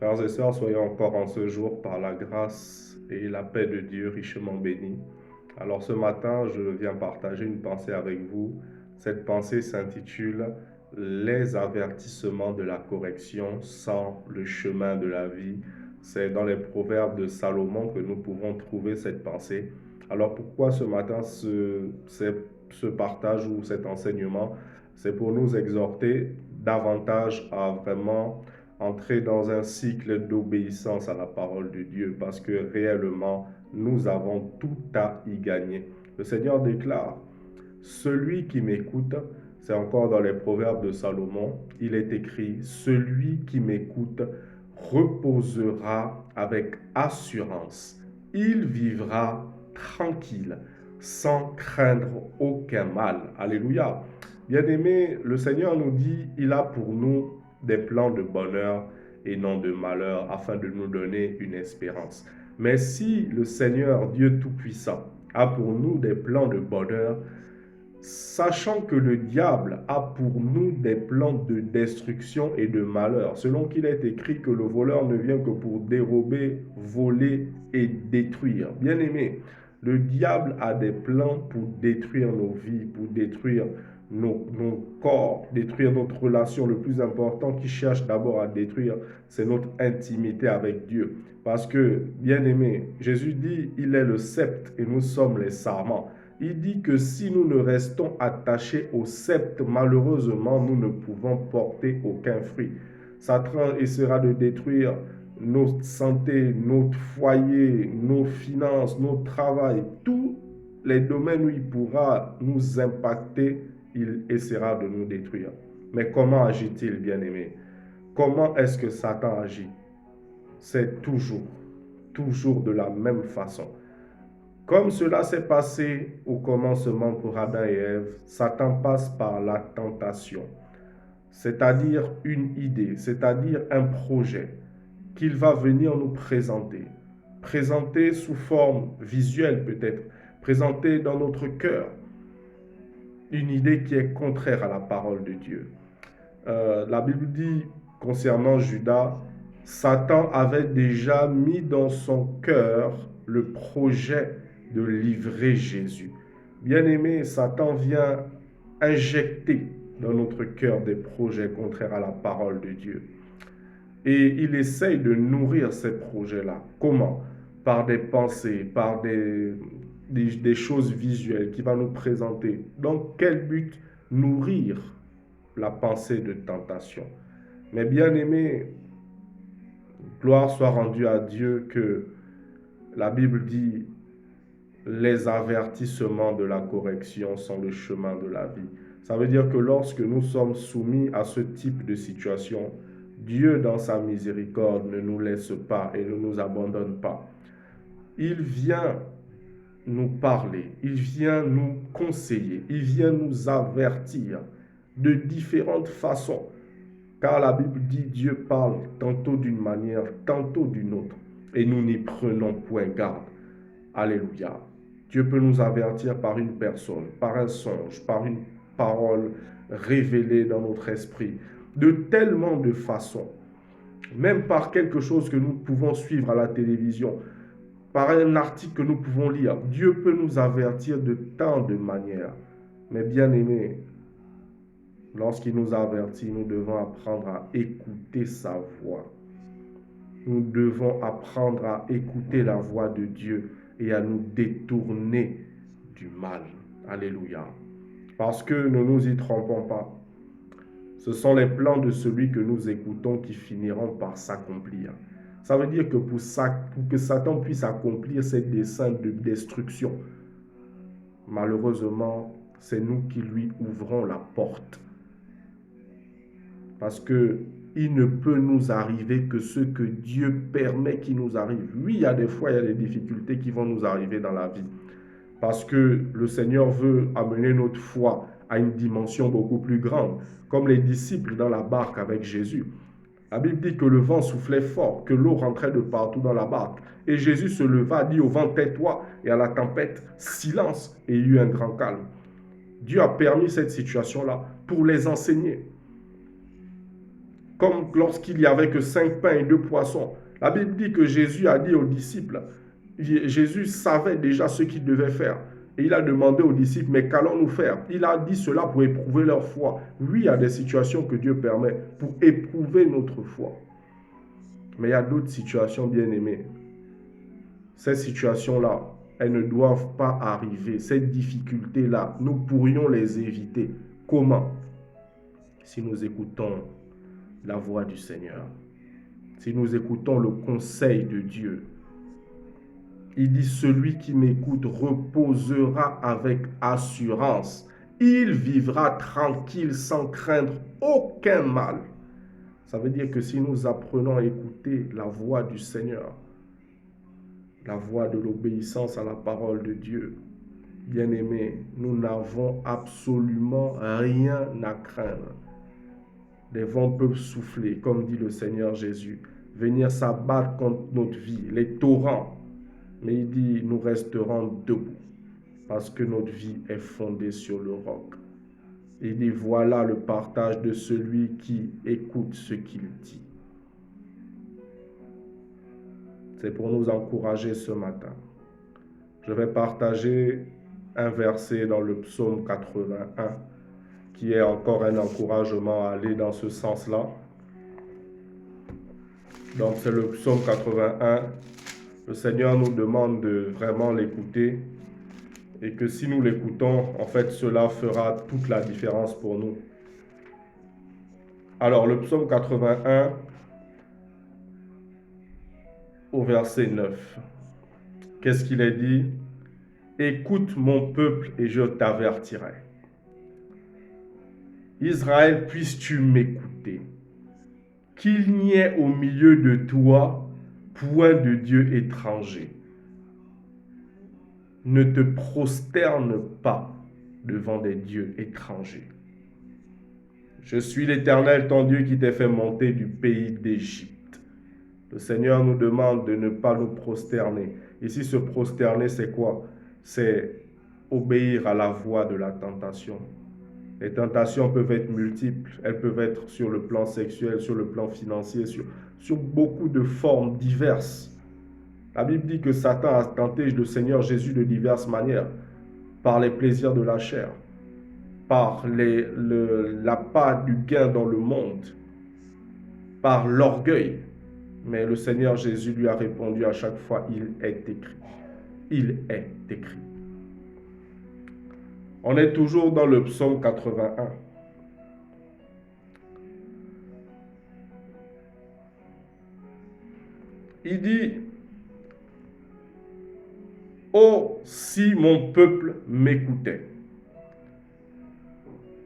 Frères et sœurs, soyons encore en ce jour par la grâce et la paix de Dieu richement bénis. Alors ce matin, je viens partager une pensée avec vous. Cette pensée s'intitule Les avertissements de la correction sans le chemin de la vie. C'est dans les proverbes de Salomon que nous pouvons trouver cette pensée. Alors pourquoi ce matin ce partage ou cet enseignement? C'est pour nous exhorter davantage à vraiment entrer dans un cycle d'obéissance à la parole de Dieu parce que réellement, nous avons tout à y gagner. Le Seigneur déclare, celui qui m'écoute, c'est encore dans les proverbes de Salomon, il est écrit, celui qui m'écoute reposera avec assurance. Il vivra tranquille, sans craindre aucun mal. Alléluia. Bien-aimés, le Seigneur nous dit, il a pour nous des plans de bonheur et non de malheur, afin de nous donner une espérance. Mais si le Seigneur, Dieu Tout-Puissant, a pour nous des plans de bonheur, sachant que le diable a pour nous des plans de destruction et de malheur, selon qu'il est écrit que le voleur ne vient que pour dérober, voler et détruire. Bien-aimé, le diable a des plans pour détruire nos vies, pour détruire nos corps, détruire notre relation. Le plus important qu'il cherche d'abord à détruire, c'est notre intimité avec Dieu. Parce que, bien-aimé, Jésus dit, il est le sceptre et nous sommes les sarments. Il dit que si nous ne restons attachés au sceptre, malheureusement, nous ne pouvons porter aucun fruit. Satan essaiera de détruire notre santé, notre foyer, nos finances, notre travail, tous les domaines où il pourra nous impacter, il essaiera de nous détruire. Mais comment agit-il, bien-aimé? Comment est-ce que Satan agit? C'est toujours de la même façon. Comme cela s'est passé au commencement pour Adam et Ève, Satan passe par la tentation, c'est-à-dire une idée, c'est-à-dire un projet qu'il va venir nous présenter sous forme visuelle peut-être, présenter dans notre cœur une idée qui est contraire à la parole de Dieu. La Bible dit concernant Judas, Satan avait déjà mis dans son cœur le projet de livrer Jésus. Bien-aimé, Satan vient injecter dans notre cœur des projets contraires à la parole de Dieu. Et il essaye de nourrir ces projets-là. Comment? Par des pensées, par des choses visuelles qu'il va nous présenter. Donc, quel but? Nourrir la pensée de tentation. Mais bien aimé, gloire soit rendue à Dieu que la Bible dit les avertissements de la correction sont le chemin de la vie. Ça veut dire que lorsque nous sommes soumis à ce type de situation, Dieu dans sa miséricorde ne nous laisse pas et ne nous abandonne pas. Il vient nous parler, il vient nous conseiller, il vient nous avertir de différentes façons. Car la Bible dit Dieu parle tantôt d'une manière, tantôt d'une autre. Et nous n'y prenons point garde. Alléluia. Dieu peut nous avertir par une personne, par un songe, par une parole révélée dans notre esprit, de tellement de façons, même par quelque chose que nous pouvons suivre à la télévision, par un article que nous pouvons lire. Dieu peut nous avertir de tant de manières. Mais bien aimé, lorsqu'il nous avertit, nous devons apprendre à écouter sa voix. Nous devons apprendre à écouter la voix de Dieu et à nous détourner du mal. Alléluia. Parce que ne nous y trompons pas. Ce sont les plans de celui que nous écoutons qui finiront par s'accomplir. Ça veut dire que pour que Satan puisse accomplir ses desseins de destruction, malheureusement, c'est nous qui lui ouvrons la porte. Parce qu'il ne peut nous arriver que ce que Dieu permet qu'il nous arrive. Oui, il y a des fois, il y a des difficultés qui vont nous arriver dans la vie. Parce que le Seigneur veut amener notre foi à une dimension beaucoup plus grande. Comme les disciples dans la barque avec Jésus. La Bible dit que le vent soufflait fort, que l'eau rentrait de partout dans la barque. Et Jésus se leva, dit au vent, tais-toi, et à la tempête, silence, et il y eut un grand calme. Dieu a permis cette situation-là pour les enseigner. comme lorsqu'il n'y avait que 5 pains et 2 poissons. La Bible dit que Jésus a dit aux disciples, Jésus savait déjà ce qu'il devait faire. Et il a demandé aux disciples, mais qu'allons-nous faire? Il a dit cela pour éprouver leur foi. Oui, il y a des situations que Dieu permet pour éprouver notre foi. Mais il y a d'autres situations, bien-aimées. Ces situations-là, elles ne doivent pas arriver. Ces difficultés-là, nous pourrions les éviter. Comment? Si nous écoutons la voix du Seigneur. Si nous écoutons le conseil de Dieu. Il dit, celui qui m'écoute reposera avec assurance. Il vivra tranquille sans craindre aucun mal. Ça veut dire que si nous apprenons à écouter la voix du Seigneur, la voix de l'obéissance à la parole de Dieu, bien-aimés, nous n'avons absolument rien à craindre. Les vents peuvent souffler, comme dit le Seigneur Jésus, venir s'abattre contre notre vie, les torrents. Mais il dit, nous resterons debout parce que notre vie est fondée sur le roc. Il dit, voilà le partage de celui qui écoute ce qu'il dit. C'est pour nous encourager ce matin. Je vais partager un verset dans le psaume 81 qui est encore un encouragement à aller dans ce sens-là. Donc c'est le psaume 81. Le Seigneur nous demande de vraiment l'écouter et que si nous l'écoutons, en fait, cela fera toute la différence pour nous. Alors, le psaume 81, au verset 9, qu'est-ce qu'il est dit? Écoute mon peuple et je t'avertirai. Israël, puisses-tu m'écouter? Qu'il n'y ait au milieu de toi point de Dieu étranger. Ne te prosterne pas devant des dieux étrangers. Je suis l'Éternel, ton Dieu, qui t'ai fait monter du pays d'Égypte. Le Seigneur nous demande de ne pas nous prosterner. Ici, se prosterner, c'est quoi? C'est obéir à la voix de la tentation. Les tentations peuvent être multiples. Elles peuvent être sur le plan sexuel, sur le plan financier, sur beaucoup de formes diverses. La Bible dit que Satan a tenté le Seigneur Jésus de diverses manières, par les plaisirs de la chair, par l'appât du gain dans le monde, par l'orgueil. Mais le Seigneur Jésus lui a répondu à chaque fois, il est écrit. Il est écrit. On est toujours dans le psaume 81. Il dit, « Oh, si mon peuple m'écoutait,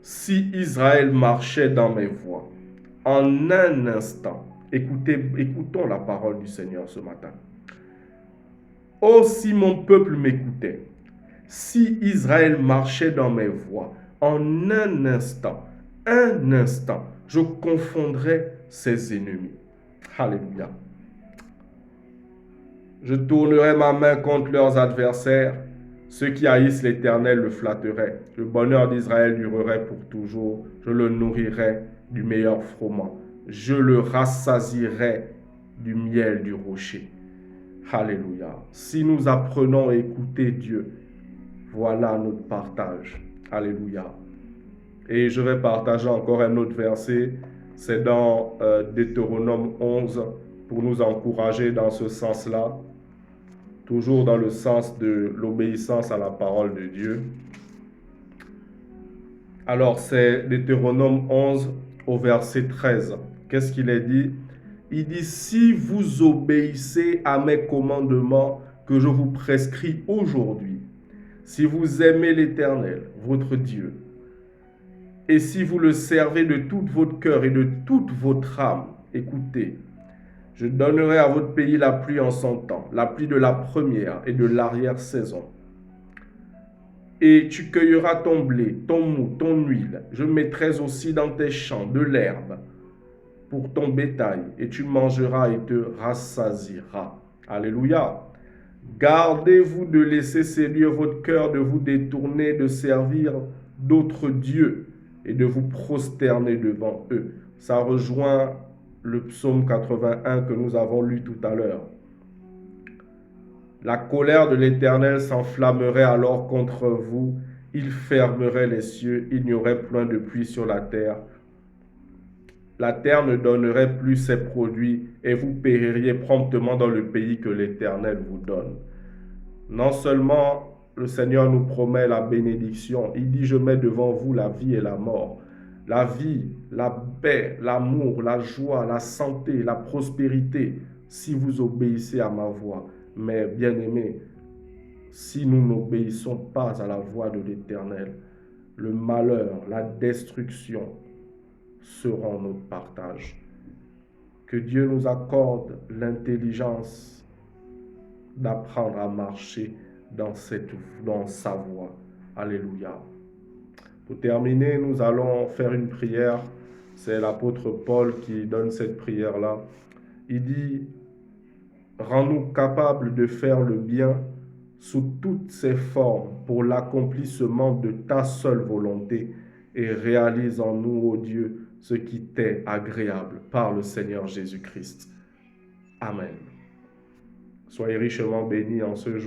si Israël marchait dans mes voies, en un instant. » Écoutons la parole du Seigneur ce matin. « Oh, si mon peuple m'écoutait, si Israël marchait dans mes voies, en un instant, je confondrais ses ennemis. » Alléluia. Je tournerai ma main contre leurs adversaires. Ceux qui haïssent l'Éternel le flatteraient. Le bonheur d'Israël durerait pour toujours. Je le nourrirai du meilleur froment. Je le rassasierai du miel du rocher. Alléluia. Si nous apprenons à écouter Dieu, voilà notre partage. Alléluia. Et je vais partager encore un autre verset. C'est dans Deutéronome 11 pour nous encourager dans ce sens-là. Toujours dans le sens de l'obéissance à la parole de Dieu. Alors, c'est Deutéronome 11 au verset 13. Qu'est-ce qu'il est dit? Il dit, « Si vous obéissez à mes commandements que je vous prescris aujourd'hui, si vous aimez l'Éternel, votre Dieu, et si vous le servez de tout votre cœur et de toute votre âme, écoutez, je donnerai à votre pays la pluie en son temps, la pluie de la première et de l'arrière-saison. Et tu cueilleras ton blé, ton mou, ton huile. Je mettrai aussi dans tes champs de l'herbe pour ton bétail, et tu mangeras et te rassasieras. » Alléluia. « Gardez-vous de laisser séduire votre cœur, de vous détourner, de servir d'autres dieux et de vous prosterner devant eux. » Ça rejoint le psaume 81 que nous avons lu tout à l'heure. La colère de l'Éternel s'enflammerait alors contre vous, il fermerait les cieux, il n'y aurait point de pluie sur la terre. La terre ne donnerait plus ses produits et vous péririez promptement dans le pays que l'Éternel vous donne. Non seulement le Seigneur nous promet la bénédiction, il dit je mets devant vous la vie et la mort. La vie, la paix, l'amour, la joie, la santé, la prospérité, si vous obéissez à ma voix. Mais bien-aimés, si nous n'obéissons pas à la voix de l'Éternel, le malheur, la destruction seront notre partage. Que Dieu nous accorde l'intelligence d'apprendre à marcher dans sa voie. Alléluia. Pour terminer, nous allons faire une prière. C'est l'apôtre Paul qui donne cette prière-là. Il dit, rends-nous capables de faire le bien sous toutes ses formes pour l'accomplissement de ta seule volonté et réalise en nous, ô Dieu, ce qui t'est agréable par le Seigneur Jésus-Christ. Amen. Soyez richement bénis en ce jour.